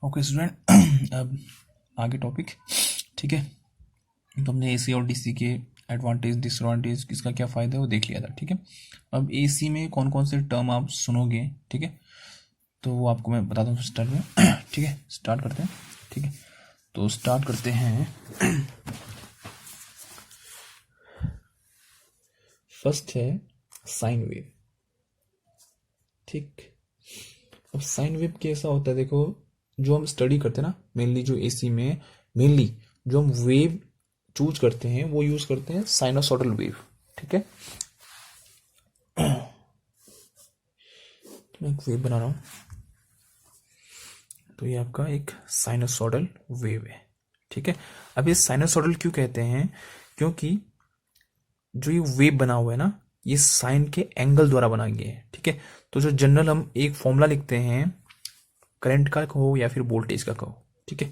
Okay student, अब आगे topic. ठीक है, तो हमने एसी और डीसी के एडवांटेज डिसएडवांटेज, किसका क्या फ़ायदा है वो देख लिया था। ठीक है, अब एसी में कौन कौन से टर्म आप सुनोगे, ठीक है, तो वो आपको मैं बताता हूँ स्टार्ट में। ठीक है, स्टार्ट करते हैं। ठीक है, तो स्टार्ट करते हैं। फर्स्ट है साइन वेव। ठीक, अब साइन वेव कैसा होता है, देखो जो हम स्टडी करते हैं ना, मेनली जो एसी में मेनली जो हम वेव चूज करते हैं वो यूज करते हैं साइनोसॉइडल वेव। ठीक है, तो मैं एक वेव बना रहा हूं, तो ये आपका एक साइनोसॉइडल वेव है। ठीक है, अब ये साइनोसॉइडल क्यों कहते हैं, क्योंकि जो ये वेव बना हुआ है ना, ये साइन के एंगल द्वारा बना गया है। ठीक है, तो जो जनरल हम एक फॉर्मूला लिखते हैं, करंट का कहो या फिर वोल्टेज का कहो, ठीक है,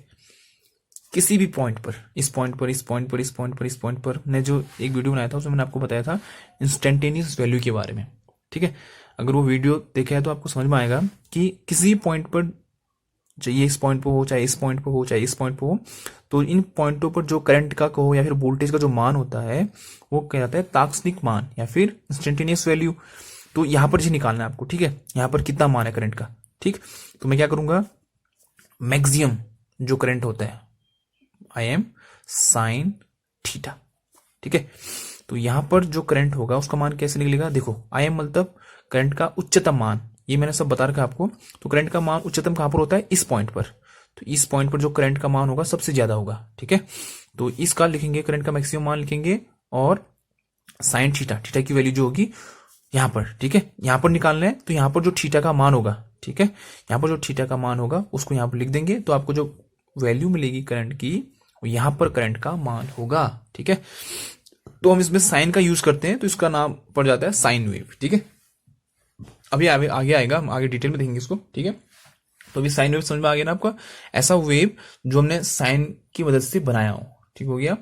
किसी भी पॉइंट पर, इस पॉइंट पर, इस पॉइंट पर, इस पॉइंट पर, इस पॉइंट पर, मैं जो एक वीडियो बनाया था उसमें मैंने आपको बताया था इंस्टेंटेनियस वैल्यू के बारे में। ठीक है, अगर वो वीडियो देखा है तो आपको समझ में आएगा कि किसी पॉइंट पर, चाहे इस पॉइंट पर हो, चाहे इस पॉइंट पर हो, चाहे इस पॉइंट पर हो, तो इन पॉइंटों पर जो करंट का कहो या फिर वोल्टेज का जो मान होता है वो क्या जाता है, तात्क्षणिक मान या फिर इंस्टेंटेनियस वैल्यू। तो यहां पर जी निकालना है आपको। ठीक है, यहां पर कितना मान है करंट का। ठीक, तो मैं क्या करूंगा, मैक्सिमम जो करंट होता है आई एम साइन थीटा। ठीक है, तो यहां पर जो करंट होगा उसका मान कैसे निकलेगा, देखो आई एम मतलब करंट का उच्चतम मान, ये मैंने सब बता रखा आपको। तो करंट का मान उच्चतम कहां पर होता है, इस पॉइंट पर, तो इस पॉइंट पर जो करंट का मान होगा सबसे ज्यादा होगा। ठीक है, तो इसका लिखेंगे, करंट का मैक्सिमम मान लिखेंगे, और साइन थीटा, थीटा की वैल्यू जो होगी यहां पर। ठीक है, यहां पर निकालना है, तो यहां पर जो थीटा का मान होगा, ठीक है, यहां पर जो थीटा का मान होगा उसको यहां पर लिख देंगे, तो आपको जो वैल्यू मिलेगी करंट की वो यहां पर करंट का मान होगा। ठीक है, तो हम इसमें साइन का यूज करते हैं, तो इसका नाम पड़ जाता है साइन वेव। ठीक है, अभी आगे आएगा, हम आगे डिटेल में देखेंगे इसको। ठीक है, तो अभी साइन वेव समझ में आ गया ना आपका, ऐसा वेव जो हमने साइन की मदद से बनाया हो। ठीक हो गया,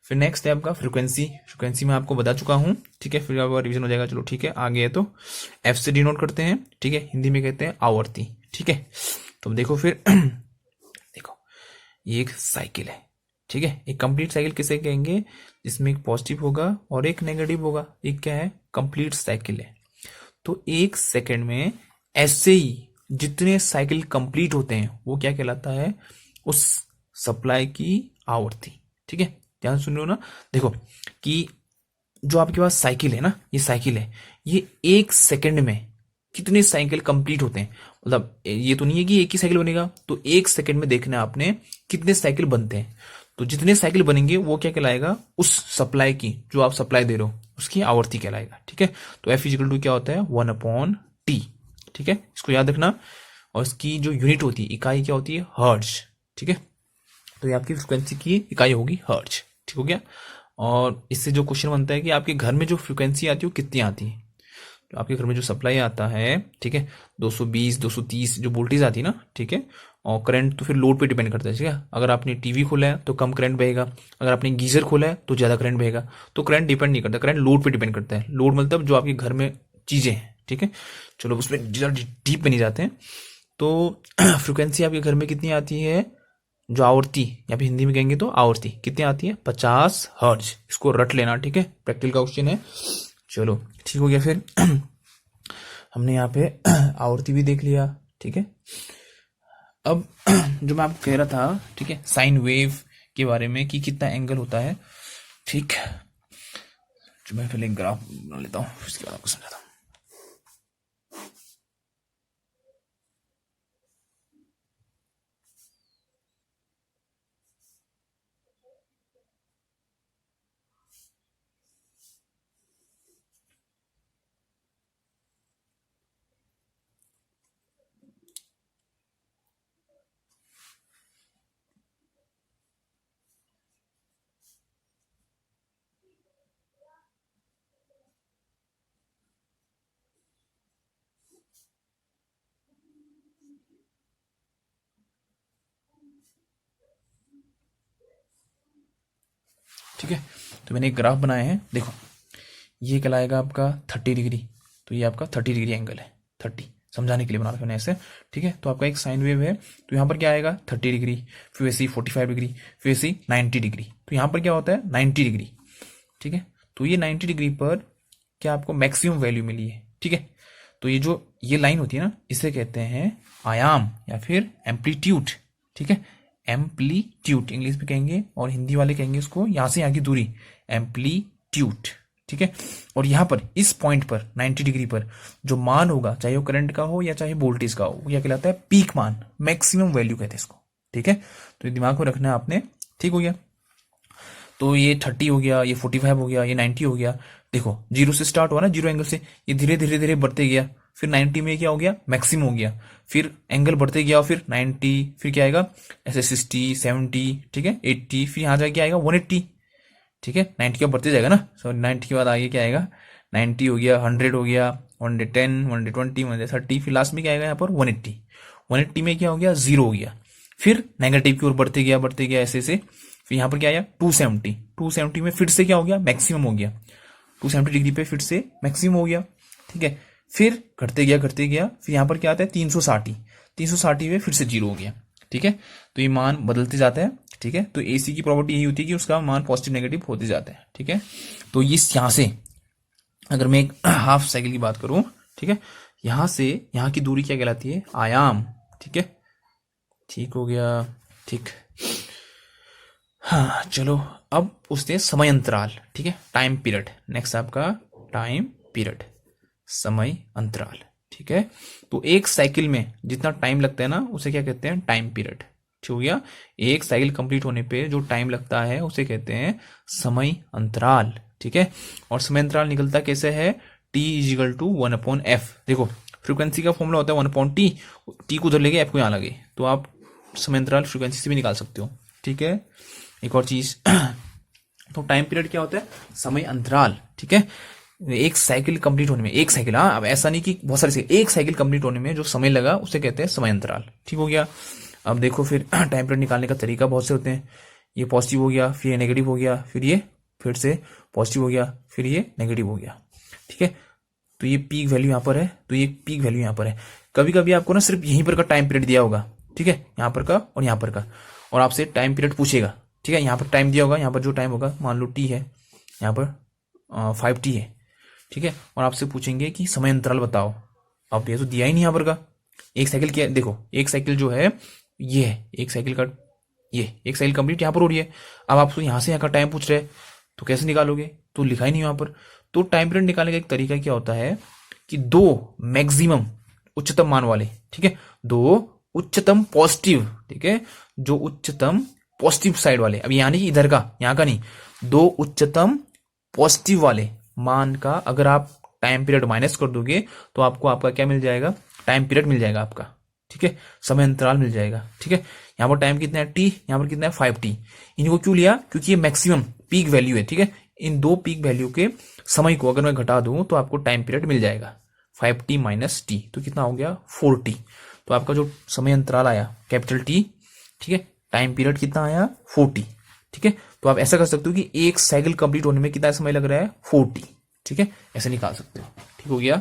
फिर नेक्स्ट है आपका फ्रीक्वेंसी। फ्रीक्वेंसी में आपको बता चुका हूं। ठीक है, फिर आपका रिवीजन हो जाएगा। चलो ठीक है, आगे है तो एफ से डिनोट करते हैं। ठीक है, हिंदी में कहते हैं आवर्ती। ठीक है, तो देखो फिर देखो ये एक साइकिल है। ठीक है, एक कंप्लीट साइकिल किसे कहेंगे, जिसमें एक पॉजिटिव होगा और एक नेगेटिव होगा, एक क्या है, कंप्लीट साइकिल है। तो एक सेकंड में ऐसे ही जितने साइकिल कंप्लीट होते हैं वो क्या कहलाता है, उस सप्लाई की आवर्ती। ठीक है, ध्यान सुन रहे हो ना, देखो कि जो आपके पास साइकिल है ना, ये साइकिल है, ये एक सेकंड में कितने साइकिल कंप्लीट होते हैं, मतलब ये तो नहीं है कि एक ही साइकिल बनेगा, तो एक सेकंड में देखना है आपने कितने साइकिल बनते हैं। तो जितने साइकिल बनेंगे वो क्या कहलाएगा, उस सप्लाई की, जो आप सप्लाई दे रहे हो उसकी आवर्ती कहलाएगा। ठीक है, तो एफ इजिकल टू क्या होता है, 1/T। ठीक है, इसको याद रखना, और इसकी जो यूनिट होती है, इकाई क्या होती है, हर्ट्ज। ठीक है, तो ये आपकी फ्रिक्वेंसी की इकाई होगी हर्ट्ज। ठीक हो गया, और इससे जो क्वेश्चन बनता है कि आपके घर में जो फ्रिक्वेंसी आती है वो कितनी आती है, तो आपके घर में जो सप्लाई आता है, ठीक है, 220 230 जो वोल्टेज आती है ना, ठीक है, और करंट तो फिर लोड पे डिपेंड करता है। ठीक है, अगर आपने टीवी खोला है तो कम करंट बहेगा, अगर आपने गीजर खोला है तो ज्यादा करंट बहेगा। तो करंट डिपेंड नहीं करता, करंट लोड पे डिपेंड करता है। लोड मतलब जो आपके घर में चीजें हैं। ठीक है, चलो उसमें ज्यादा डीप में नहीं जाते हैं। तो फ्रिक्वेंसी आपके घर में कितनी आती है, जो आवर्ती, या फिर हिंदी में कहेंगे तो आवर्ती कितनी आती है, 50 हर्ट्ज। इसको रट लेना। ठीक है, प्रैक्टिकल का क्वेश्चन है। चलो ठीक हो गया, फिर हमने यहाँ पे आवर्ती भी देख लिया। ठीक है, अब जो मैं आपको कह रहा था, ठीक है, साइन वेव के बारे में कि कितना एंगल होता है। ठीक, जो मैं पहले ग्राफ बना लेता हूँ, उसके बाद आपको समझाता हूँ। ठीक है, तो मैंने एक ग्राफ बनाया है, देखो ये कहलाएगा आपका 30 डिग्री, तो ये आपका 30 डिग्री एंगल है, 30। समझाने के लिए बना रखा मैंने ऐसे, ठीक है। तो आपका एक साइन वेव है, तो यहाँ पर क्या आएगा 30 डिग्री, फिर वैसे ही 45 डिग्री, फिर वैसे ही 90 डिग्री। तो यहाँ पर क्या होता है 90 डिग्री, ठीक है। तो ये 90 डिग्री पर क्या आपको मैक्सिमम वैल्यू मिली है, ठीक है। तो ये लाइन होती है ना, इसे कहते हैं आयाम या फिर एम्पलीट्यूड, ठीक है। एम्पलीट्यूड इंग्लिश में कहेंगे और हिंदी वाले कहेंगे इसको यहाँ से यहाँ की दूरी एम्पलीट्यूड, ठीक है। और यहाँ पर इस पॉइंट पर 90 डिग्री पर जो मान होगा, चाहे वो करंट का हो या चाहे वोल्टेज का हो, यह कहलाता है पीक मान, मैक्सिमम वैल्यू कहते हैं इसको, ठीक है। तो ये दिमाग में रखना है आपने, ठीक हो गया। तो ये 30 हो गया, ये 45 हो गया, ये 90 हो गया। देखो जीरो से स्टार्ट हुआ ना, जीरो एंगल से, ये धीरे धीरे धीरे बढ़ते गया, फिर 90 में क्या हो गया मैक्सिमम हो गया, फिर एंगल बढ़ते गया, फिर 90, फिर क्या आएगा ऐसे 60 70, ठीक है 80, फिर यहाँ जाके आएगा 180, ठीक है। 90 का बढ़ते जाएगा ना, सो 90 के बाद आगे क्या आएगा 90 हो गया, 100 हो गया, 110, 120, 130, फिर लास्ट में क्या आएगा यहाँ पर 180। 180 में क्या हो गया जीरो हो गया, फिर नेगेटिव की ओर बढ़ते गया ऐसे से, फिर यहाँ पर क्या आया 270, 270 में फिर से क्या हो गया मैक्सिमम हो गया, 270 डिग्री पे फिर से मैक्सिमम हो गया, ठीक है। फिर घटते गया, फिर यहाँ पर क्या आता है 360, 360 में फिर से जीरो हो गया, ठीक है। तो ये मान बदलते जाता है, ठीक है। तो एसी की प्रॉपर्टी यही होती है कि उसका मान पॉजिटिव नेगेटिव होते जाता है, ठीक है। तो इस यहाँ से अगर मैं एक हाफ साइकिल की बात करूं, ठीक है, यहां से यहाँ की दूरी क्या कहलाती है आयाम, ठीक है। ठीक हो गया, ठीक। हाँ चलो, अब उसने समय अंतराल, ठीक है, टाइम पीरियड, नेक्स्ट आपका टाइम पीरियड, समय अंतराल, ठीक है। तो एक साइकिल में जितना टाइम लगता है ना उसे क्या कहते हैं टाइम पीरियड, ठीक हो गया। एक साइकिल कंप्लीट होने पे जो टाइम लगता है उसे कहते हैं समय अंतराल, ठीक है। और समय अंतराल निकलता कैसे है, t इजिकल टू 1/f। देखो फ्रीक्वेंसी का फॉर्मूला होता है 1/t, टी को उधर लेके f को यहाँ लगे, तो आप समय अंतराल फ्रीक्वेंसी से भी निकाल सकते हो, ठीक है। एक और चीज तो टाइम पीरियड क्या होता है समय अंतराल, ठीक है। एक साइकिल कंप्लीट होने में, एक साइकिल, हाँ अब ऐसा नहीं कि बहुत सारी साइकिल, एक साइकिल कंप्लीट होने में जो समय लगा उसे कहते हैं समय अंतराल, ठीक हो गया। अब देखो फिर टाइम पीरियड निकालने का तरीका बहुत से होते हैं, ये पॉजिटिव हो गया, फिर ये नेगेटिव हो गया, फिर ये फिर से पॉजिटिव हो गया, फिर ये नेगेटिव हो गया, ठीक है। तो ये पीक वैल्यू यहाँ पर है, तो ये पीक वैल्यू यहाँ पर है। कभी कभी आपको ना सिर्फ यहीं पर का टाइम पीरियड दिया होगा, ठीक है, यहाँ पर का और यहाँ पर का, और आपसे टाइम पीरियड पूछेगा, ठीक है। यहाँ पर टाइम दिया होगा, यहाँ पर जो टाइम होगा मान लो t है, यहाँ पर 5t है, ठीक है। और आपसे पूछेंगे कि समय अंतराल बताओ, अब ये तो दिया ही नहीं यहाँ पर का। एक साइकिल क्या, देखो एक साइकिल जो है ये है, एक साइकिल का ये एक साइकिल कंप्लीट यहाँ पर हो रही है। अब आपसे यहाँ से यहाँ का टाइम पूछ रहे हैं, तो कैसे निकालोगे, तो लिखा ही नहीं यहाँ पर। तो टाइम पीरियड निकालने का एक तरीका क्या होता है कि दो मैक्सिमम उच्चतम मान वाले, ठीक है, दो उच्चतम पॉजिटिव, ठीक है, जो उच्चतम पॉजिटिव साइड वाले, अब यानी कि इधर का यहाँ का नहीं, दो उच्चतम पॉजिटिव वाले मान का अगर आप टाइम पीरियड माइनस कर दोगे तो आपको आपका क्या मिल जाएगा टाइम पीरियड मिल जाएगा आपका, ठीक है, समय अंतराल मिल जाएगा, ठीक है। यहाँ पर टाइम कितना है t, यहाँ पर कितना है 5t। इनको क्यों लिया, क्योंकि ये मैक्सिमम पीक वैल्यू है, ठीक है। इन दो पीक वैल्यू के समय को अगर मैं घटा दूं तो आपको टाइम पीरियड मिल जाएगा 5t माइनस t, तो कितना हो गया 4t। तो आपका जो समय अंतराल आया कैपिटल T, ठीक है, टाइम पीरियड कितना आया 4t, ठीक है। तो आप ऐसा कर सकते हो कि एक साइकिल कंप्लीट होने में कितना समय लग रहा है 4t, ठीक है, ऐसे निकाल सकते हो, ठीक हो गया।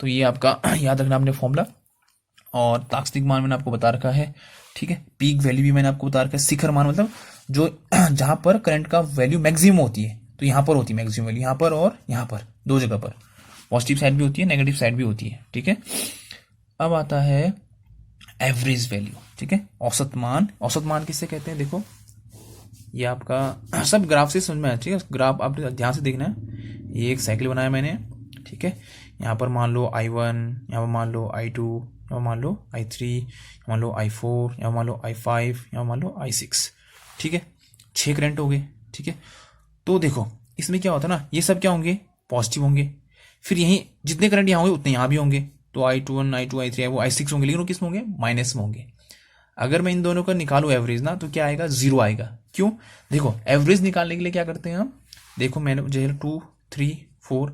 तो ये आपका याद रखना आपने फॉर्मूला। और तात्कालिक मान मैंने आपको बता रखा है, ठीक है। पीक वैल्यू भी मैंने आपको बता रखा है। शिखर मान मतलब जो जहां पर करंट का वैल्यू मैक्सिमम होती है, तो यहाँ पर होती है मैक्सिमम वैल्यू, यहाँ पर और यहाँ पर दो जगह पर, पॉजिटिव साइड भी होती है नेगेटिव साइड भी होती है, ठीक है। अब आता है एवरेज वैल्यू, ठीक है, औसत मान। औसत मान किससे कहते हैं, देखो ये आपका सब ग्राफ से समझ में आया, ठीक है। ग्राफ आप ध्यान से देखना है। ये एक साइकिल बनाया मैंने, ठीक है। यहाँ पर मान लो I1, यहाँ पर मान लो I2, यहाँ मान लो I3, यहाँ मान लो I4, यहाँ मान लो I5, यहाँ मान लो I6, ठीक है। 6 करंट हो गए, ठीक है। तो देखो इसमें क्या होता है ना, ये सब क्या होंगे पॉजिटिव होंगे, फिर यहीं जितने करंट यहाँ होंगे उतने यहाँ भी होंगे, तो I21, I2, I3 वो I6 होंगे, लेकिन वो किस में होंगे माइनस में होंगे। अगर मैं इन दोनों का निकालू एवरेज ना, तो क्या आएगा 0 आएगा। क्यों, देखो एवरेज निकालने के लिए क्या करते हैं हम, देखो मैंने जो है 2, 3, 4,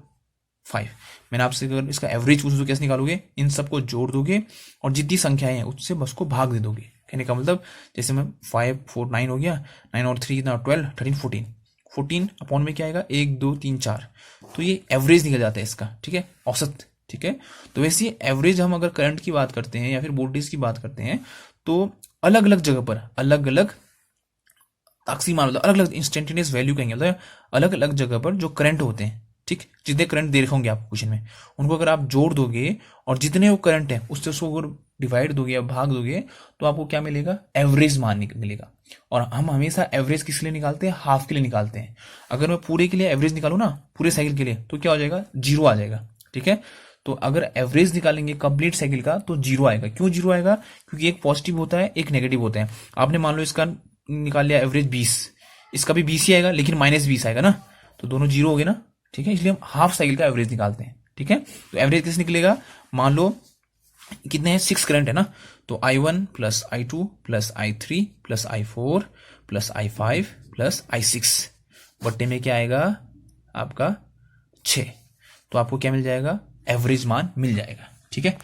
5, मैंने आपसे अगर इसका एवरेज पूछूं तो कैसे निकालोगे, इन सबको जोड़ दोगे और जितनी संख्याएं हैं उससे बस को भाग दे दोगे। कहने का मतलब जैसे मैं 5, 4, 9 हो गया, 9 और 3 कितना 12, 13, 14, 14 अपॉन में क्या आएगा 1, 2, 3, 4, तो ये एवरेज निकल जाता है इसका, ठीक है, औसत, ठीक है। तो वैसे एवरेज हम अगर करंट की बात करते हैं या फिर वोल्टेज की बात करते हैं तो अलग अलग जगह पर अलग अलग ताकसीमात मतलब अलग अलग इंस्टेंटेनियस वैल्यू कहेंगे, मतलब अलग अलग जगह पर जो करंट होते हैं, ठीक, जितने करंट दे रखे होंगे आपको क्वेश्चन में, उनको अगर आप जोड़ दोगे और जितने वो करंट है उससे उसको अगर डिवाइड दोगे या भाग दोगे तो आपको क्या मिलेगा, एवरेज मान मिलेगा। और हम हमेशा एवरेज किस लिए निकालते हैं, हाफ के लिए निकालते हैं। अगर मैं पूरे के लिए एवरेज निकालू ना, पूरे साइकिल के लिए, तो क्या हो जाएगा, जीरो आ जाएगा, ठीक है। तो अगर एवरेज निकालेंगे कंप्लीट साइकिल का तो जीरो आएगा। क्यों जीरो आएगा, क्योंकि एक पॉजिटिव होता है एक नेगेटिव होता है। आपने मान लो इसका निकाल लिया एवरेज 20, इसका भी 20 ही आएगा लेकिन -20 आएगा ना, तो दोनों जीरो हो गए ना, ठीक है। इसलिए हम हाफ साइकिल का एवरेज निकालते हैं, ठीक है। तो एवरेज किस निकलेगा, मान लो कितने हैं, 6 करंट है ना, तो I1 plus I2 plus I3 plus I4 plus I5 plus I6 बट्टे में क्या आएगा आपका 6। तो आपको क्या मिल जाएगा, एवरेज मान मिल जाएगा, ठीक है।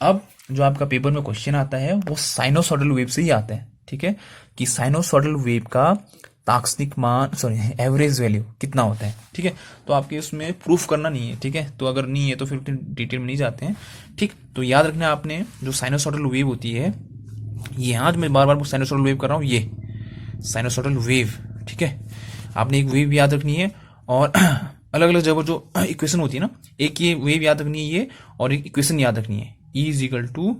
अब जो आपका पेपर में क्वेश्चन आता है वो साइनोसॉइडल वेव से ही आता है, ठीक है, कि साइनोसॉइडल वेव का तात्क्षणिक मान एवरेज वैल्यू कितना होता है, ठीक है। तो आपके उसमें प्रूफ करना नहीं है, ठीक है। तो अगर नहीं है तो फिर डिटेल में नहीं जाते हैं, ठीक। तो याद रखना आपने जो साइनोसॉइडल वेव होती है, ये आज मैं बार बार साइनोसॉइडल वेव कर रहा हूँ, ये साइनोसॉइडल वेव, ठीक है। आपने एक वेव याद रखनी है और अलग अलग जगह जो इक्वेशन होती है ना, एक ये वेव याद रखनी है ये, और एक इक्वेशन याद रखनी है, E is equal to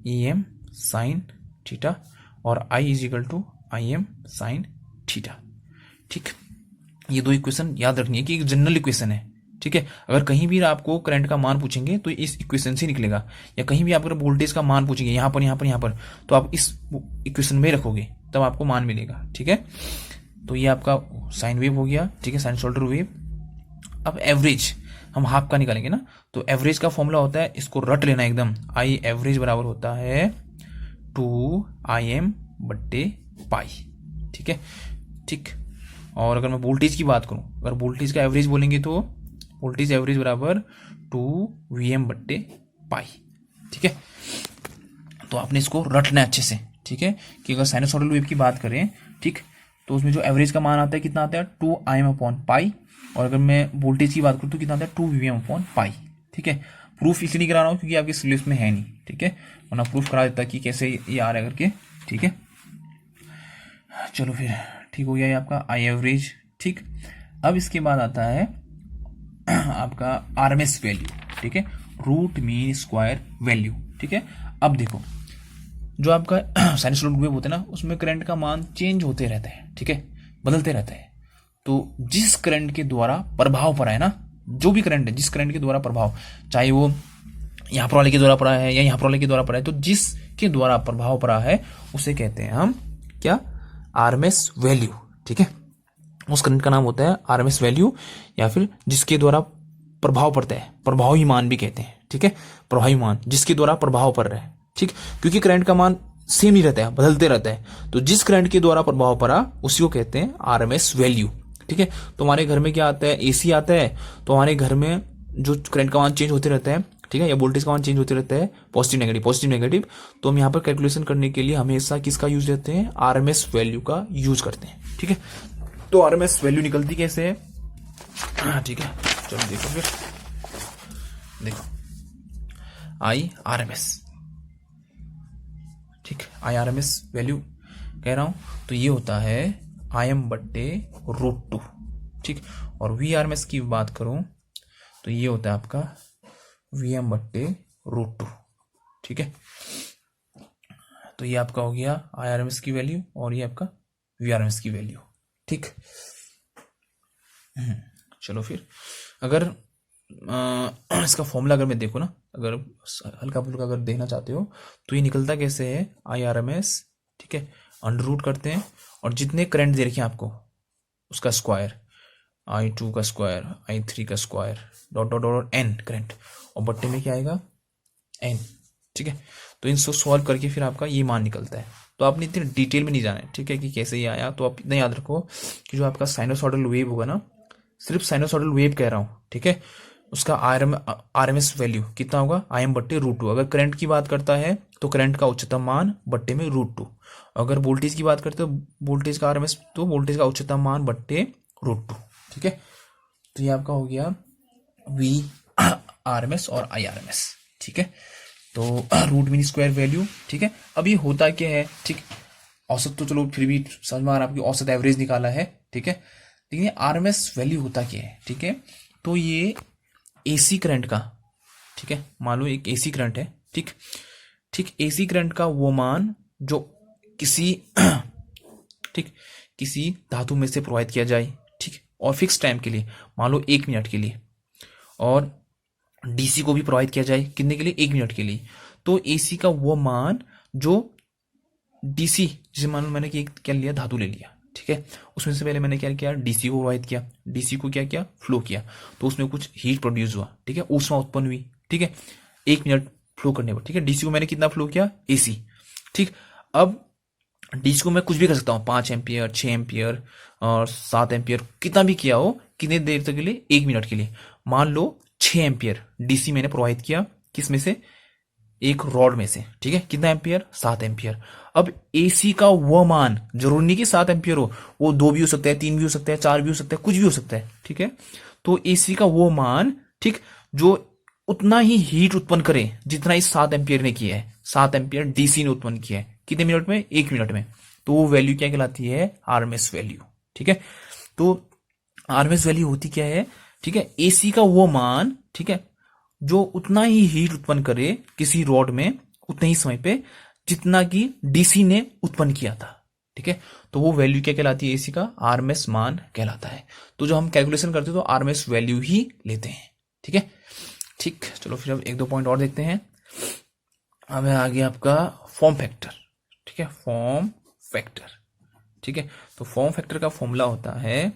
E m sine theta और I is equal to I m sine theta, ठीक। ये दो इक्वेशन याद रखनी है कि एक जनरल इक्वेशन है, ठीक है। अगर कहीं भी आपको करंट का मान पूछेंगे तो इस इक्वेशन से निकलेगा, या कहीं भी आपको वोल्टेज का मान पूछेंगे यहाँ पर यहाँ पर यहाँ पर, तो आप इस इक्वेशन में रखोगे तब आपको मान मिलेगा, ठीक है। तो ये आपका साइन वेव हो गया, ठीक है, साइनसॉइडल वेव। अब एवरेज हम हाफ का निकालेंगे ना, तो एवरेज का फॉर्मूला होता है, इसको रट लेना एकदम, आई एवरेज बराबर होता है 2Im बट्टे पाई, ठीक है, ठीक। और अगर मैं वोल्टेज की बात करूं, अगर वोल्टेज का एवरेज बोलेंगे तो वोल्टेज एवरेज बराबर 2Vm बट्टे पाई, ठीक है। तो आपने इसको रटना है अच्छे से, ठीक है, कि अगर साइनसॉइडल वेव की बात करें, ठीक, तो उसमें जो एवरेज का मान आता है कितना आता है, 2Im अपॉन पाई। और अगर मैं वोल्टेज की बात करूँ तो कितना आता है, 2Vm अपॉन पाई, ठीक है। प्रूफ इसलिए नहीं करा रहा हूँ क्योंकि आपके सिलेबस में है नहीं, ठीक है, वरना प्रूफ करा देता कि कैसे ये आ रहा है करके, ठीक है। चलो फिर ठीक हो गया ये आपका आई एवरेज, ठीक। अब इसके बाद आता है आपका आरएमएस वैल्यू, ठीक है, रूट मीन स्क्वायर वैल्यू, ठीक है। अब देखो जो आपका साइनसॉइडल वेव होता है ना, उसमें करंट का मान चेंज होते रहता है, ठीक है, बदलते रहता है। तो जिस करंट के द्वारा प्रभाव पड़ा है ना, जो भी करंट है, जिस करंट के द्वारा प्रभाव, चाहे वो यहाँ पर वाले के द्वारा पड़ा है या यहाँ पर वाले के द्वारा पड़ा है, तो जिसके द्वारा प्रभाव पड़ा है उसे कहते हैं हम क्या, आरएमएस वैल्यू, ठीक है। उस करंट का नाम होता है आरएमएस वैल्यू, या फिर जिसके द्वारा प्रभाव पड़ता है, प्रभावी मान भी कहते हैं, ठीक है, प्रभावी मान जिसके द्वारा प्रभाव पड़ रहा है, ठीक। क्योंकि करंट का मान सेम नहीं रहता है, बदलते रहता है, तो जिस करंट के द्वारा प्रभाव पड़ा उसी को कहते हैं आरएमएस वैल्यू, ठीक है। तो हमारे घर में क्या आता है, एसी आता है, तो हमारे घर में जो करंट का मान चेंज होते रहता है, ठीक है, या वोल्टेज का मान चेंज होते रहता है, पॉजिटिव नेगेटिव पॉजिटिव नेगेटिव, तो हम यहाँ पर कैलकुलेशन करने के लिए हमेशा किसका यूज करते हैं, आरएमएस वैल्यू का यूज करते हैं, ठीक है। तो आरएमएस वैल्यू निकलती कैसे है, ठीक है, चलो देखो फिर, देखो आई आरएमएस, ठीक, आई आरएमएस वैल्यू कह रहा हूं, तो ये होता है Im बट्टे √2, ठीक। और वी आरएमएस की बात करूं तो ये होता है आपका Vm बट्टे √2, ठीक है। तो ये आपका हो गया आई आरएमएस की वैल्यू और ये आपका वी आरएमएस की वैल्यू, ठीक। चलो फिर अगर इसका फॉर्मूला अगर मैं देखो ना, अगर हल्का फुल्का अगर देखना चाहते हो तो ये निकलता कैसे है, आई आरएमएस, ठीक है, अंडर रूट करते हैं और जितने करंट दे रखे हैं आपको उसका स्क्वायर, I2 का स्क्वायर, I3 का square, dot dot dot n current, और बट्टे में क्या आएगा, n, ठीक है। तो इनको सॉल्व करके फिर आपका ये मान निकलता है। तो आपने इतनी डिटेल में नहीं जाना है, ठीक है, कि कैसे ये आया। तो आप इतना याद रखो कि जो आपका साइनोसॉइडल वेव होगा ना, सिर्फ साइनोसॉइडल वेव कह रहा हूँ, ठीक है, उसका आरएमएस वैल्यू कितना होगा, Im बट्टे √2। अगर करंट की बात करता है तो करंट का उच्चतम मान बट्टे में √2। अगर वोल्टेज की बात करते हो वोल्टेज का आरएमएस, तो वोल्टेज का उच्चतम मान बट्टे √2, ठीक है। तो ये आपका हो गया वी आरएमएस और आईआरएमएस, ठीक है। तो रूट मीन स्क्वायर वैल्यू, ठीक है। अब ये होता क्या है, ठीक, औसत तो चलो फिर भी समझ में आ रहा, आपकी औसत एवरेज निकाला है, ठीक है। लेकिन आरएमएस वैल्यू होता क्या है, ठीक है। तो ये एसी करंट का, ठीक है, मान लो एक एसी करंट है, ठीक ठीक, एसी करंट का वो मान जो किसी ठीक किसी धातु में से प्रोवाइड किया जाए, ठीक, और फिक्स टाइम के लिए, मान लो 1 मिनट के लिए, और डीसी को भी प्रोवाइड किया जाए कितने के लिए, 1 मिनट के लिए। तो एसी का वो मान जो डीसी, जैसे मान लो मैंने क्या लिया, धातु ले लिया, ठीक है, उसमें से पहले मैंने क्या किया, डीसी को प्रोवाइड किया, डीसी को क्या किया, फ्लो किया, तो उसमें कुछ हीट प्रोड्यूस हुआ, ठीक है, ऊष्मा उत्पन्न हुई, ठीक है, 1 मिनट फ्लो करने पर, ठीक है। डीसी को मैंने कितना फ्लो किया, एसी, ठीक। अब डीसी को मैं कुछ भी कर सकता हूँ, 5 एम्पियर, 6 एम्पियर और 7 एम्पियर, कितना भी किया हो, कितने देर तक के लिए, 1 मिनट के लिए। मान लो 6 एम्पियर डीसी मैंने प्रोवाइड किया, किस में से, एक रॉड में से, ठीक है, कितना एम्पियर, 7 एम्पियर। अब एसी का वो मान, जरूरी नहीं कि 7 एम्पियर हो, वो 2 भी हो सकता है, 3 भी हो सकता है, 4 भी हो सकता है, कुछ भी हो सकता है, ठीक है। तो एसी का वो मान, ठीक, जो उतना ही हीट उत्पन्न करे जितना इस 7 एम्पियर ने किया है, 7 एम्पियर डीसी ने उत्पन्न किया है, कितने मिनट में, 1 मिनट में। तो वो वैल्यू क्या कहलाती है, आरएमएस वैल्यू, ठीक है। तो आरएमएस वैल्यू होती क्या है, ठीक है, एसी का वो मान, ठीक है, जो उतना ही हीट उत्पन्न करे किसी रॉड में उतने ही समय पे जितना कि डीसी ने उत्पन्न किया था, ठीक है। तो वो वैल्यू क्या कहलाती है, एसी का आरएमएस मान कहलाता है। तो जो हम कैलकुलेशन करते हैं तो आरएमएस वैल्यू ही लेते हैं, ठीक है। ठीक, चलो फिर अब 1-2 पॉइंट और देखते हैं। अब है आगे आपका फॉर्म फैक्टर, ठीक है, फॉर्म फैक्टर, ठीक है। तो फॉर्म फैक्टर का फॉर्मूला होता है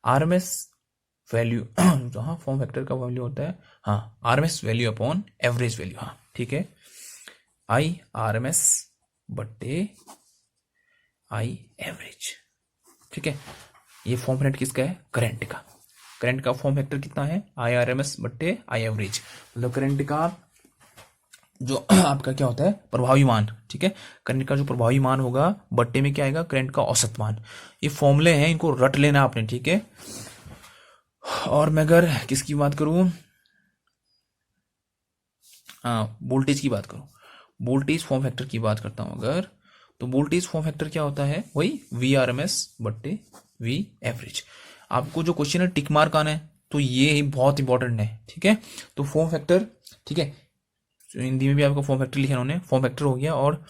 आरएमएस वैल्यू, हाँ, फॉर्म फैक्टर का वैल्यू होता है, हाँ, RMS value upon average value, हाँ, ठीक है, आई आरएमएस बट्टे आई एवरेज, ठीक है। ये फॉर्म फैक्टर किसका है, करंट का। करंट का फॉर्म फैक्टर कितना है, आई आरएमएस बट्टे आई एवरेज, मतलब करंट का जो आपका क्या होता है, प्रभावी मान, ठीक है। करंट का जो प्रभावी मान होगा बट्टे में क्या आएगा, करंट का औसत मान। ये फॉर्मूले हैं, इनको रट लेना आपने, ठीक है। और मैं अगर किसकी बात करूं, हाँ, वोल्टेज की बात करूं, वोल्टेज फॉर्म फैक्टर की बात करता हूं अगर, तो वोल्टेज फॉर्म फैक्टर क्या होता है, वही वी आर एम एस बट्टे वी एवरेज। आपको जो क्वेश्चन है टिक मार्क आना है, तो ये बहुत इंपॉर्टेंट है, ठीक है। तो फॉर्म फैक्टर, ठीक है, हिंदी में भी आपको फॉर्म फैक्टर लिखा उन्होंने, फॉर्म फैक्टर हो गया, और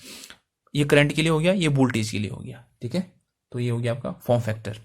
ये करंट के लिए हो गया, ये वोल्टेज के लिए हो गया, ठीक है। तो ये हो गया आपका फॉर्म फैक्टर।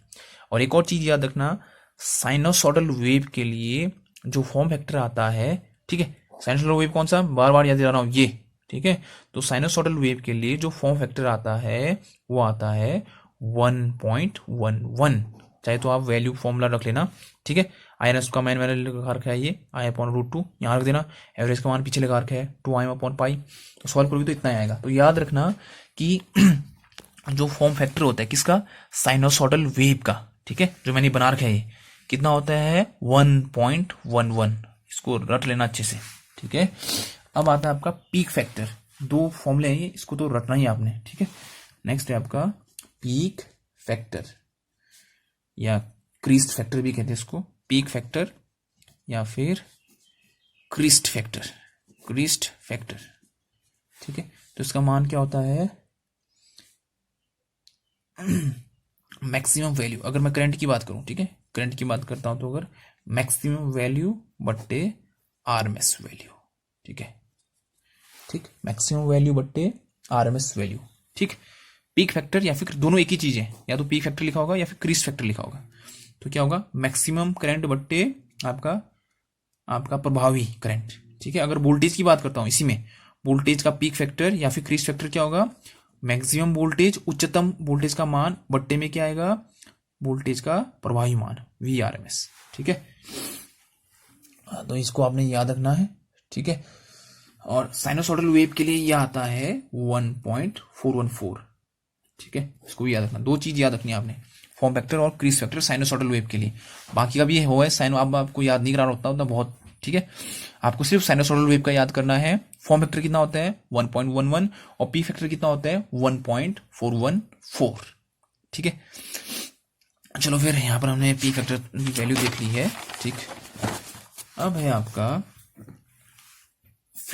और एक और चीज याद रखना, साइनोसॉइडल वेव के लिए जो फॉर्म फैक्टर आता है, ठीक है, साइनोसॉइडल वेव कौन सा, बार बार याद दिला रहा हूं ये, ठीक है। तो साइनोसॉइडल वेव के लिए जो फॉर्म फैक्टर आता है वो आता है 1.11, चाहे तो आप वैल्यू फॉर्मूला रख लेना, ठीक है। आई एन एस का मान मैंने लगा रखा है, ये आई अपॉन √2 यहाँ रख देना, एवरेज का मान पीछे लगा रखा है 2 अपॉन पाई। तो सॉल्व करोगे तो इतना ही आएगा। तो याद रखना कि जो फॉर्म फैक्टर होता है किसका, साइनोसॉइडल वेव का, ठीक है, जो मैंने बना रखा है ये कितना होता है, 1.11, इसको रट लेना अच्छे से, ठीक है। अब आता है आपका पीक फैक्टर, 2 फॉर्मूले हैं ये, इसको तो रटना ही आपने, ठीक है। नेक्स्ट है आपका पीक फैक्टर, या क्रीस्ट फैक्टर भी कहते हैं इसको, पीक फैक्टर या फिर क्रीस्ट फैक्टर, क्रीस्ट फैक्टर, ठीक है। तो इसका मान क्या होता है, मैक्सिमम वैल्यू, अगर मैं करंट की बात करूं, ठीक है, करंट की बात करता हूं तो अगर मैक्सिमम वैल्यू बट्टे आरएमएस वैल्यू, ठीक है, ठीक, मैक्सिमम वैल्यू बट्टे आरएमएस वैल्यू, ठीक। पीक फैक्टर या फिर दोनों एक ही चीज है, या तो पीक फैक्टर लिखा होगा या फिर क्रीस्ट फैक्टर लिखा होगा। तो क्या होगा, मैक्सिमम करंट बट्टे आपका प्रभावी करंट, ठीक है। अगर वोल्टेज की बात करता हूं, इसी में वोल्टेज का पीक फैक्टर या फिर क्रीस्ट फैक्टर क्या होगा, मैक्सिमम वोल्टेज, उच्चतम वोल्टेज का मान बट्टे में क्या आएगा, वोल्टेज का प्रभावी मान वी आर एम एस, ठीक है। तो इसको आपने याद रखना है, ठीक है। और साइनोसॉइडल वेव के लिए यह आता है 1.414, ठीक है, इसको भी याद रखना। 2 चीज याद रखनी है आपने, फॉर्म फैक्टर और क्रीज फैक्टर साइनोसॉइडल वेव के लिए। बाकी का भी हो है साइन, आपको याद नहीं कराना होता उतना बहुत, ठीक है। आपको सिर्फ साइनोसॉइडल वेव का याद करना है। फॉर्म फैक्टर कितना होता है 1.11 और पी फैक्टर कितना होता है 1.414, ठीक है। चलो फिर यहां पर हमने पी फैक्टर की वैल्यू देख ली है, ठीक। अब है आपका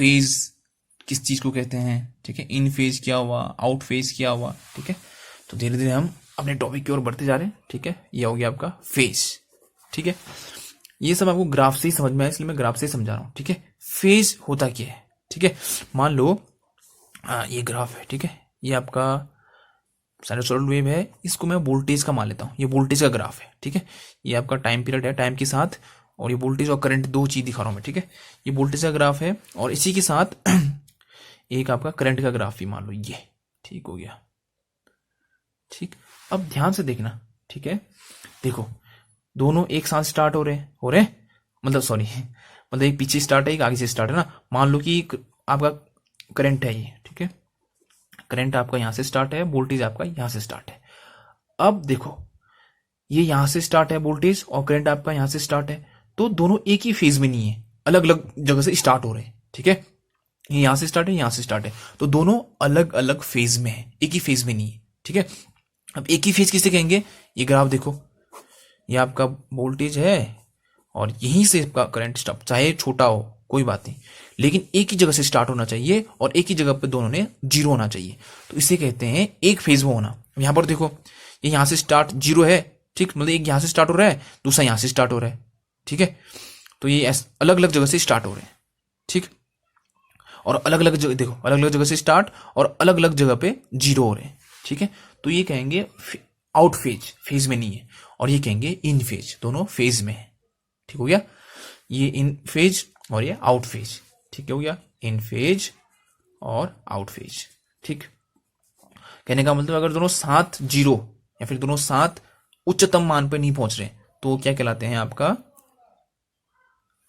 फेज किस चीज को कहते हैं, ठीक है, इन फेज क्या हुआ, आउट फेज क्या हुआ, ठीक है। तो धीरे धीरे हम अपने टॉपिक की ओर बढ़ते जा रहे हैं, ठीक है। ये हो गया आपका फेज, ठीक है। ये सब आपको ग्राफ से ही समझ में आया, इसलिए मैं ग्राफ से ही समझा रहा हूं, ठीक है। फेज होता क्या है, ठीक है। मान लो ये ग्राफ है, ठीक है, ये आपका साइनसॉइडल वेव है, इसको मैं वोल्टेज का मान लेता हूँ, ये वोल्टेज का ग्राफ है, ठीक है। ये आपका टाइम पीरियड है, टाइम के साथ, और ये वोल्टेज और करंट दो चीज दिखा रहा हूं मैं, ठीक है। ये वोल्टेज का ग्राफ है और इसी के साथ एक आपका करंट का ग्राफ भी मान लो, ये ठीक हो गया, ठीक। अब ध्यान से देखना, ठीक है, देखो दोनों एक साथ स्टार्ट हो रहे मतलब सॉरी मतलब एक पीछे स्टार्ट है, एक आगे से स्टार्ट है ना। मान लो कि आपका करंट है ये, ठीक है, करंट आपका यहां से स्टार्ट है, वोल्टेज आपका यहां से स्टार्ट है। अब देखो ये यहां से स्टार्ट है वोल्टेज और करंट आपका यहां से स्टार्ट है, तो दोनों एक ही फेज में नहीं है, अलग अलग जगह से स्टार्ट हो रहे हैं, ठीक है। ये यहां से स्टार्ट है, यहां से स्टार्ट है, तो दोनों अलग अलग फेज में है, एक ही फेज में नहीं है, ठीक है। अब एक ही फेज किसे कहेंगे, ये ग्राफ देखो, ये आपका वोल्टेज है और यहीं से आपका करंट स्टार्ट, चाहे छोटा हो कोई बात नहीं, लेकिन एक ही जगह से स्टार्ट होना चाहिए और एक ही जगह पे दोनों ने जीरो होना चाहिए, तो इसे कहते हैं एक फेज में होना। यहां पर देखो ये यहां से स्टार्ट जीरो है, ठीक, मतलब एक यहां से स्टार्ट हो रहा है, दूसरा यहां से स्टार्ट हो रहा है, ठीक है। तो ये अलग अलग जगह से स्टार्ट हो रहे हैं, ठीक, और अलग अलग जगह देखो, अलग अलग जगह से स्टार्ट और अलग अलग जगह पे जीरो हो रहे हैं, ठीक है। तो ये कहेंगे आउट फेज, फेज में नहीं है, और ये कहेंगे इन फेज, दोनों फेज में है, ठीक हो गया। ये इन फेज और ये आउट फेज, ठीक हो गया, इन फेज और आउट फेज, ठीक। कहने का मतलब अगर दोनों साथ जीरो या फिर दोनों साथ उच्चतम मान पर नहीं पहुंच रहे तो क्या कहलाते हैं आपका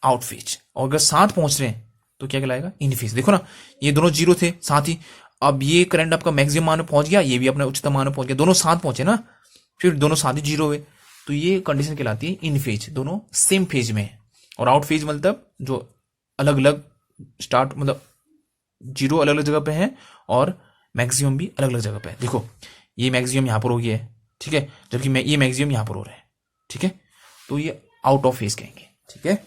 आउट फेज, और अगर साथ पहुंच रहे हैं तो क्या कहलाएगा इन फेज। देखो ना ये दोनों जीरो थे साथ ही, अब ये करंट आपका मैक्सिमम मान में पहुंच गया, ये भी अपने उच्चतम मान में पहुंच गया, दोनों साथ पहुंचे ना, फिर दोनों साथ ही जीरो हुए, तो ये कंडीशन कहलाती है इन फेज, दोनों सेम फेज में है। और आउट फेज मतलब जो अलग अलग स्टार्ट, मतलब जीरो अलग अलग जगह पे है और मैक्सिमम भी अलग अलग जगह पे है। देखो ये मैक्सिमम यहां पर हो गया है, ठीक है, जबकि ये मैक्सिमम यहां पर हो रहा है, ठीक है, तो ये आउट ऑफ फेज कहेंगे, ठीक है।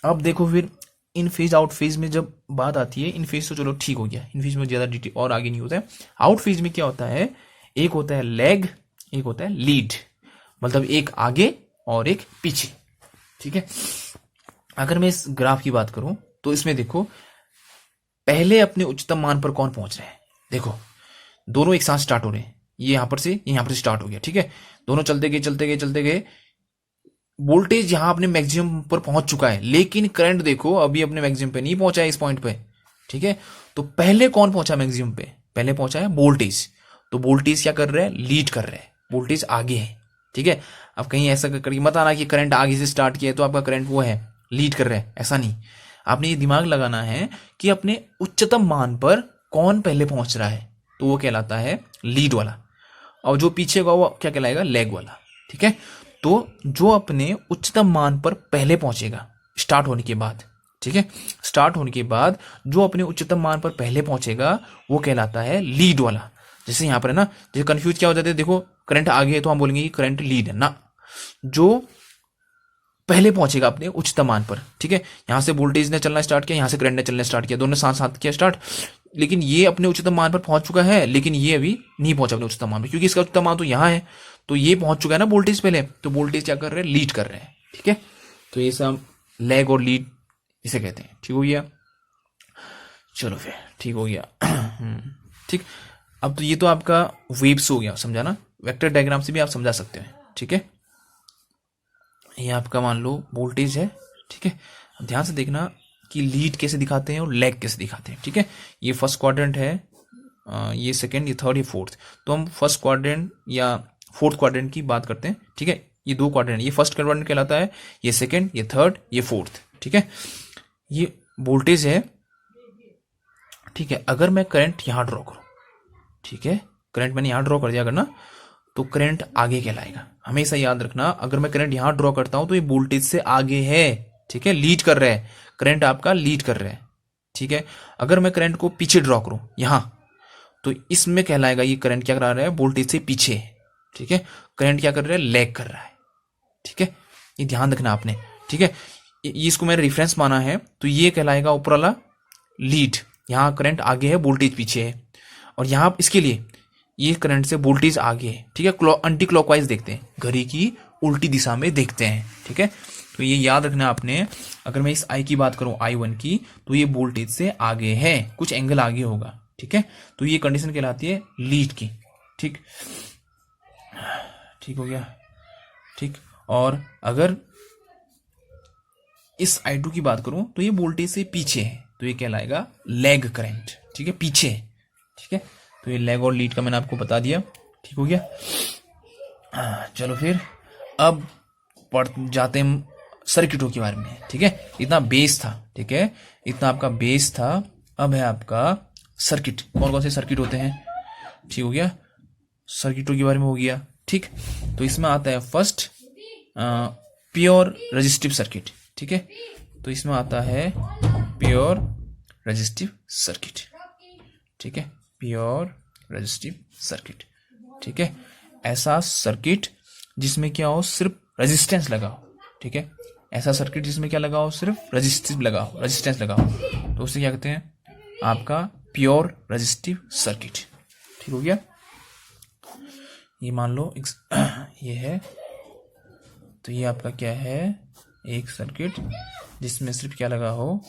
अब देखो फिर इन फेज आउट फेज में जब बात आती है, इन फेज तो चलो ठीक हो गया, इन फेज में ज्यादा डिटेल और आगे नहीं होता है। आउट फेज में क्या होता है, एक होता है लेग, एक होता है लीड, मतलब एक आगे और एक पीछे, ठीक है। अगर मैं इस ग्राफ की बात करूं तो इसमें देखो पहले अपने उच्चतम मान पर कौन पहुंच रहे हैं, देखो दोनों एक साथ स्टार्ट हो रहे हैं, ये यहां पर से ये यहां पर से स्टार्ट हो गया, ठीक है, दोनों चलते गए चलते गए चलते गए, वोल्टेज यहां अपने मैक्सिमम पर पहुंच चुका है, लेकिन करंट देखो अभी अपने मैक्सिमम पे नहीं पहुंचा है इस पॉइंट पे, ठीक है। तो पहले कौन पहुंचा मैक्सिमम पे, पहले पहुंचा है वोल्टेज, तो वोल्टेज क्या कर रहा है, लीड कर रहा है, वोल्टेज आगे है, ठीक है। अब कहीं ऐसा करके मत आना कि करंट आगे से स्टार्ट किया है तो आपका करंट वो है लीड कर रहा है, ऐसा नहीं। आपने ये दिमाग लगाना है कि अपने उच्चतम मान पर कौन पहले पहुंच रहा है, तो वो कहलाता है लीड वाला, और जो पीछे होगा वो क्या कहलाएगा, लेग वाला, ठीक है। तो जो अपने उच्चतम मान पर पहले पहुंचेगा स्टार्ट होने के बाद, ठीक है, स्टार्ट होने के बाद जो अपने उच्चतम मान पर पहले पहुंचेगा वो कहलाता है लीड वाला। जैसे यहां पर है ना, जैसे कंफ्यूज क्या हो जाते हैं, देखो करंट आगे है तो हम बोलेंगे कि करंट लीड है ना, जो पहले पहुंचेगा अपने उच्चतम मान पर, ठीक है। यहां से वोल्टेज ने चलना स्टार्ट किया, यहां से करंट ने चलना स्टार्ट किया, दोनों साथ साथ किया स्टार्ट, लेकिन ये अपने उच्चतम मान पर पहुंच चुका है, लेकिन ये अभी नहीं पहुंचा अपने उच्चतम मान पर, क्योंकि इसका उच्चतम मान तो यहां है, तो ये पहुंच चुका है ना वोल्टेज पहले, तो वोल्टेज क्या कर रहे हैं, लीड कर रहे हैं, ठीक है। तो ये सब लैग और लीड इसे कहते हैं, ठीक हो गया, चलो फिर ठीक हो गया ठीक। अब तो ये तो आपका वेव्स हो गया, समझा ना, वेक्टर डायग्राम से भी आप समझा सकते हैं, ठीक है। ये आपका मान लो वोल्टेज है, ठीक है। ध्यान से देखना कि लीड कैसे दिखाते हैं और लैग कैसे दिखाते हैं, ठीक है। ये फर्स्ट क्वाड्रेंट है, ये सेकंड, ये थर्ड, ये फोर्थ, तो हम फर्स्ट क्वाड्रेंट या फोर्थ क्वाड्रेंट की बात करते हैं, ठीक है। ये दो क्वाड्रेंट, ये फर्स्ट क्वाड्रेंट कहलाता है, ये सेकंड, ये थर्ड, ये फोर्थ, ठीक है। ये वोल्टेज है, ठीक है। अगर मैं करंट यहां ड्रॉ करूं, ठीक है, करंट मैंने यहां ड्रॉ कर दिया अगर ना, तो करंट आगे कहलाएगा, हमेशा याद रखना। अगर मैं करंट यहां ड्रॉ करता हूं तो ये वोल्टेज से आगे है, ठीक है, लीड कर रहा है, करंट आपका लीड कर रहा है, ठीक है। अगर मैं करंट को पीछे ड्रॉ करूं यहां, तो इसमें कहलाएगा ये करंट क्या करा रहा है, वोल्टेज से पीछे, ठीक है। करंट क्या कर रहा है, लैग कर रहा है, ठीक है। ये ध्यान रखना आपने, ठीक है। ये इसको मैंने रेफरेंस माना है, तो ये कहलाएगा ऊपर वाला लीड, यहाँ करंट आगे है, वोल्टेज पीछे है, और यहाँ इसके लिए ये करंट से वोल्टेज आगे है, ठीक है। एंटी क्लॉकवाइज देखते हैं, घड़ी की उल्टी दिशा में देखते हैं, ठीक है। तो ये याद रखना आपने, अगर मैं इस आई की बात करूं I1 की, तो ये वोल्टेज से आगे है, कुछ एंगल आगे होगा, ठीक है। तो ये कंडीशन कहलाती है लीड की, ठीक, ठीक हो गया, ठीक। और अगर इस I2 की बात करूं तो ये वोल्टेज से पीछे है, तो ये कहलाएगा लैग करंट, ठीक है, पीछे है, ठीक है। तो ये लैग और लीड का मैंने आपको बता दिया, ठीक हो गया। चलो फिर अब पढ़ जाते हैं सर्किटों के बारे में, ठीक है। इतना बेस था, ठीक है, इतना आपका बेस था। अब है आपका सर्किट, कौन कौन से सर्किट होते हैं, ठीक हो गया, सर्किटों के बारे में हो गया, ठीक। तो इसमें आता है फर्स्ट प्योर रेजिस्टिव सर्किट, ठीक है। तो इसमें आता है प्योर रेजिस्टिव सर्किट, ठीक है, प्योर रेजिस्टिव सर्किट, ठीक है। ऐसा सर्किट जिसमें क्या हो, सिर्फ रेजिस्टेंस लगा हो, ठीक है। ऐसा सर्किट जिसमें क्या लगा हो, सिर्फ रेजिस्टिव लगा हो, रेजिस्टेंस लगा हो, तो उसे क्या कहते हैं, आपका प्योर रेजिस्टिव सर्किट, ठीक हो गया। ये मान लो ये है, तो ये आपका क्या है, एक सर्किट जिसमें सिर्फ क्या लगा हो,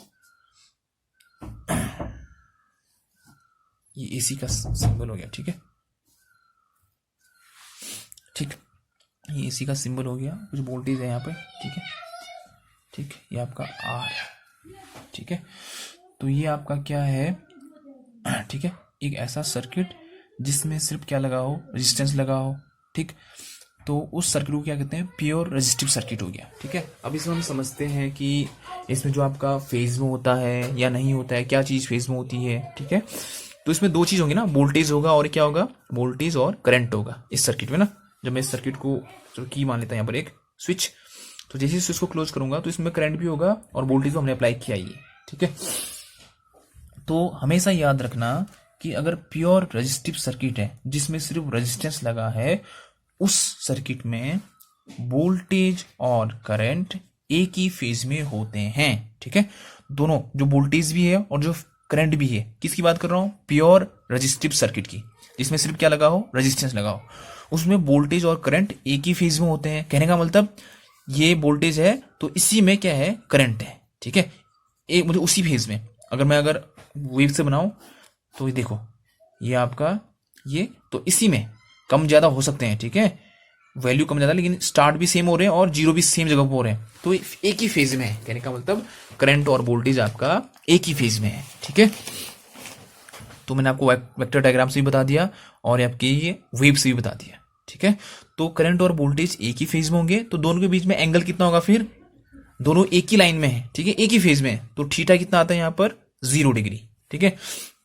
ये एसी का सिंबल हो गया, ठीक है, ठीक, ये एसी का सिंबल हो गया, कुछ वोल्टेज है यहाँ पे, ठीक है, ठीक, ये आपका आर है, ठीक है। तो ये आपका क्या है, ठीक है, एक ऐसा सर्किट जिसमें सिर्फ क्या लगा हो, रेजिस्टेंस लगा हो, ठीक। तो उस सर्किट को क्या कहते हैं, प्योर रेजिस्टिव सर्किट हो गया, ठीक है। अब इसमें हम समझते हैं कि इसमें जो आपका फेज में होता है या नहीं होता है, क्या चीज़ फेज में होती है, ठीक है। तो इसमें दो चीज़ होंगी ना, वोल्टेज होगा और क्या होगा, वोल्टेज और करंट होगा इस सर्किट में ना। जब मैं इस सर्किट को चलो की मान लेता हूँ यहाँ पर एक स्विच, तो जैसे स्विच को क्लोज करूंगा तो इसमें करंट भी होगा और वोल्टेज भी हमने अप्लाई किया ही है, ठीक है। तो हमेशा याद रखना कि अगर प्योर रेजिस्टिव सर्किट है जिसमें सिर्फ रेजिस्टेंस लगा है, उस सर्किट में वोल्टेज और करंट एक ही फेज में होते हैं, ठीक है। दोनों, जो वोल्टेज भी है और जो करंट भी है, किसकी बात कर रहा हूं, प्योर रेजिस्टिव सर्किट की, जिसमें सिर्फ क्या लगा हो, रेजिस्टेंस लगा हो, उसमें वोल्टेज और करंट एक ही फेज में होते हैं। कहने का मतलब ये वोल्टेज है तो इसी में क्या है, करंट है, ठीक है, एक मुझे उसी फेज में। अगर वेव से बनाऊं तो ये देखो, ये आपका ये तो इसी में कम ज्यादा हो सकते हैं, ठीक है, वैल्यू कम ज्यादा, लेकिन स्टार्ट भी सेम हो रहे हैं और जीरो भी सेम जगह पर हो रहे हैं, तो एक ही फेज में है। कहने का मतलब करंट और वोल्टेज आपका एक ही फेज में है, ठीक है। तो मैंने आपको वेक्टर डायग्राम से भी बता दिया और आपके ये वेव से भी बता दिया, ठीक है। तो करंट और वोल्टेज एक ही फेज में होंगे, तो दोनों के बीच में एंगल कितना होगा, फिर दोनों एक ही लाइन में है, ठीक है, एक ही फेज में, तो थीटा कितना आता है यहाँ पर, 0 डिग्री, ठीक है,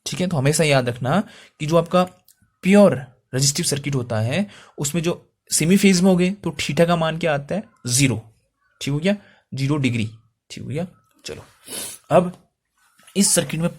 ठीक है। तो हमेशा याद रखना कि जो आपका प्योर रेजिस्टिव सर्किट होता है उसमें जो सेमी फेज में हो गए तो थीटा का मान क्या आता है, 0, ठीक हो गया, 0 डिग्री, ठीक हो गया। चलो अब इस सर्किट में